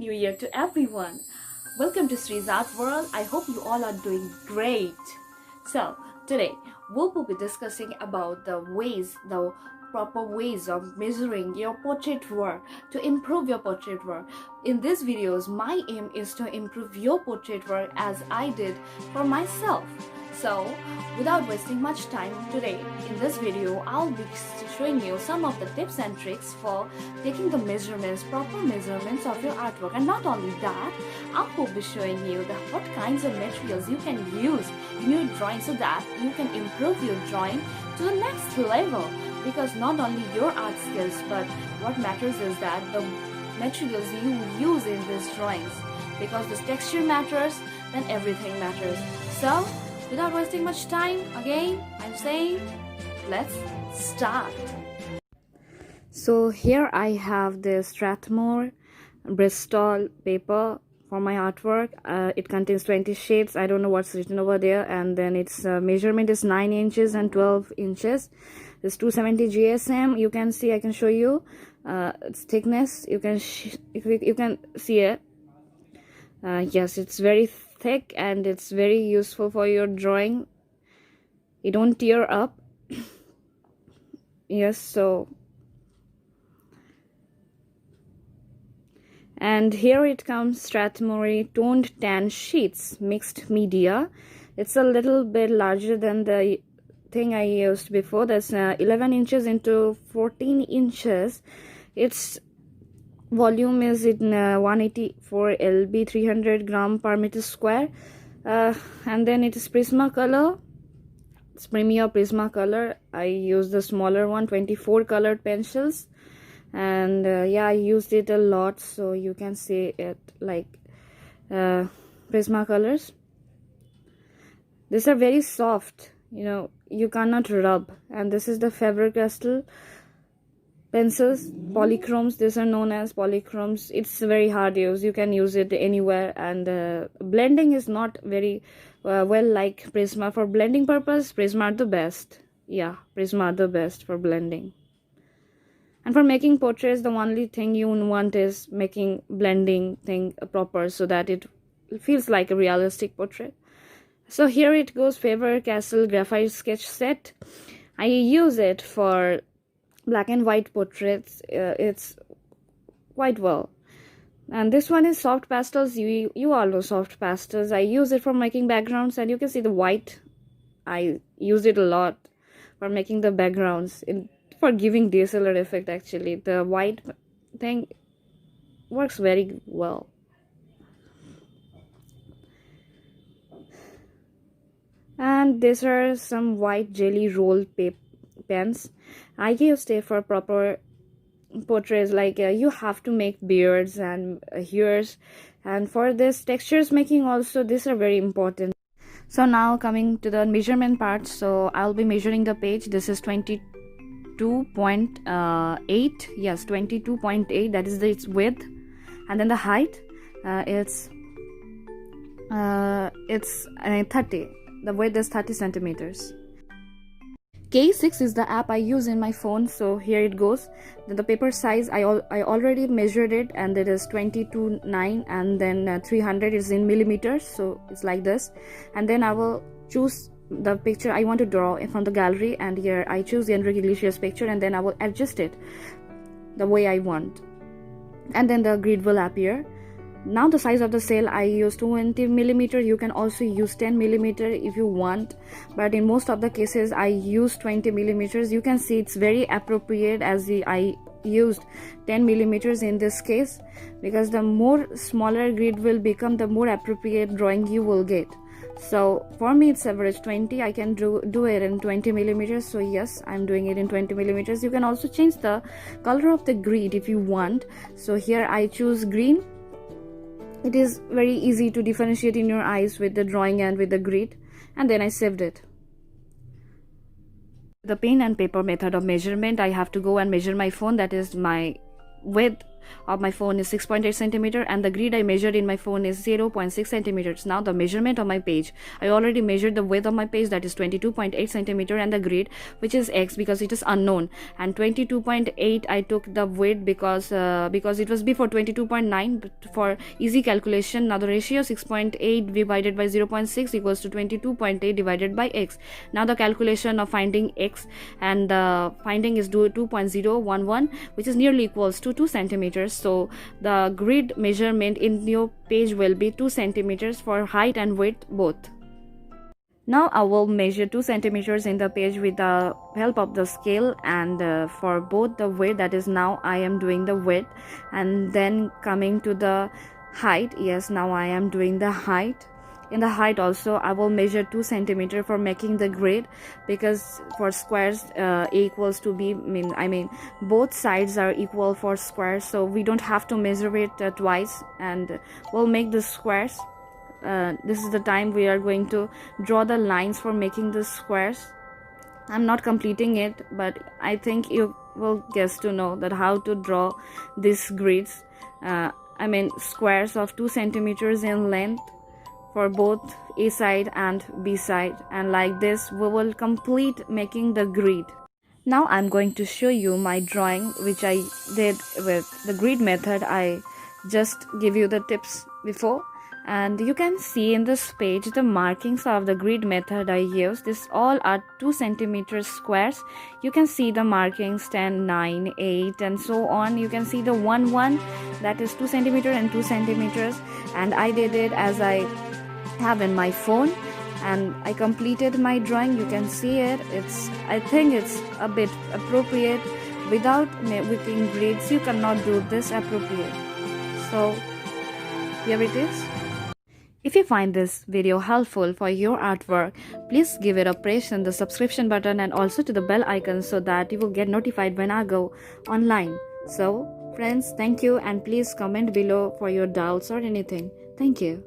New Year to everyone. Welcome to Sri's Art World. I hope you all are doing great. So, today we will be discussing about the proper ways of measuring your portrait work to improve your portrait work. In these videos, my aim is to improve your portrait work as I did for myself. So, without wasting much time today, in this video, I'll be showing you some of the tips and tricks for taking the proper measurements of your artwork. And not only that, I will be showing you what kinds of materials you can use in your drawing so that you can improve your drawing to the next level. Because not only your art skills, but what matters is that the materials you use in these drawings. Because this texture matters, then everything matters. So, without wasting much time, again, I'm saying, let's start. So here I have this Strathmore Bristol paper for my artwork. It contains 20 shades. I don't know what's written over there. And then its measurement is 9 inches and 12 inches. This 270 GSM. You can see, I can show you its thickness. You can see it. Yes, it's very thick and it's very useful for your drawing. You don't tear up. Yes, so and here it comes, Strathmore toned tan sheets, mixed media. It's a little bit larger than the thing I used before. That's 11 inches into 14 inches. Its volume is in 184 lb, 300 gram per meter square. And then it is Prismacolor. It's Premier Prismacolor. I used the smaller one, 24 colored pencils. And yeah, I used it a lot, so you can see it like Prismacolors. These are very soft, you cannot rub. And this is the Faber-Castell pencils, polychromes. These are known as polychromes. It's very hard use. You can use it anywhere, and blending is not very well like Prisma. For blending purpose, Prisma are the best. Yeah, Prisma are the best for blending. And for making portraits, the only thing you want is making blending thing proper so that it feels like a realistic portrait. So here it goes, Faber-Castell graphite sketch set. I use it for black and white portraits. It's quite well. And this one is soft pastels. You all know soft pastels. I use it for making backgrounds, and you can see the white. I use it a lot for making the backgrounds, for giving DSLR effect. Actually, the white thing works very well. And these are some white jelly roll pens. I used it for proper portraits, like you have to make beards and hairs, and for this textures making also, these are very important. So now coming to the measurement part, so I'll be measuring the page. This is 22.8. Yes, 22.8. That is its width, and then the height, it's 30. The width is 30 centimeters. K6 is the app I use in my phone. So here it goes. The paper size, I already measured it, and it is 22.9, and then 300 is in millimeters. So it's like this. And then I will choose the picture I want to draw from the gallery, and here I choose the Enrique Iglesias picture, and then I will adjust it the way I want, and then the grid will appear. Now the size of the cell, I use 20 millimeter. You can also use 10 millimeter if you want, but in most of the cases I use 20 millimeters. You can see it's very appropriate, as I used 10 millimeters in this case, because the more smaller grid will become, the more appropriate drawing you will get. So for me it's average 20. I can do it in 20 millimeters. So yes, I'm doing it in 20 millimeters. You can also change the color of the grid if you want. So here I choose green. It is very easy to differentiate in your eyes with the drawing and with the grid. And then I saved it. The pen and paper method of measurement, I have to go and measure my phone. That is my width of my phone is 6.8 centimeter, and the grid I measured in my phone is 0.6 centimeters. Now the measurement of my page, I already measured the width of my page, that is 22.8 centimeter, and the grid, which is x because it is unknown, and 22.8 I took the width because it was before 22.9, but for easy calculation, now the ratio 6.8 divided by 0.6 equals to 22.8 divided by x. Now the calculation of finding x, and the finding is 2.011, which is nearly equals to 2 centimeters. So the grid measurement in your page will be 2 centimeters for height and width both. Now I will measure 2 centimeters in the page with the help of the scale, and for both the width, that is now I am doing the width, and then coming to the height, yes, now I am doing the height. In the height also I will measure 2 centimeter for making the grid, because for squares a equals to b, I mean both sides are equal for squares, so we don't have to measure it twice, and we'll make the squares. This is the time we are going to draw the lines for making the squares. I'm not completing it, but I think you will guess to know that how to draw these grids, I mean squares of 2 centimeters in length for both A side and B side, and like this we will complete making the grid. Now I'm going to show you my drawing which I did with the grid method. I just give you the tips before, and you can see in this page the markings of the grid method I used. This all are 2 centimeter squares. You can see the markings 10, 9, 8 and so on. You can see the 1 that is 2 centimeter and 2 centimeters, and I did it as I have in my phone, and I completed my drawing. You can see it. I think it's a bit appropriate. Without making grids you cannot do this appropriate. So here it is. If you find this video helpful for your artwork, please give it a press on the subscription button and also to the bell icon so that you will get notified when I go online. So friends, thank you, and please comment below for your doubts or anything. Thank you.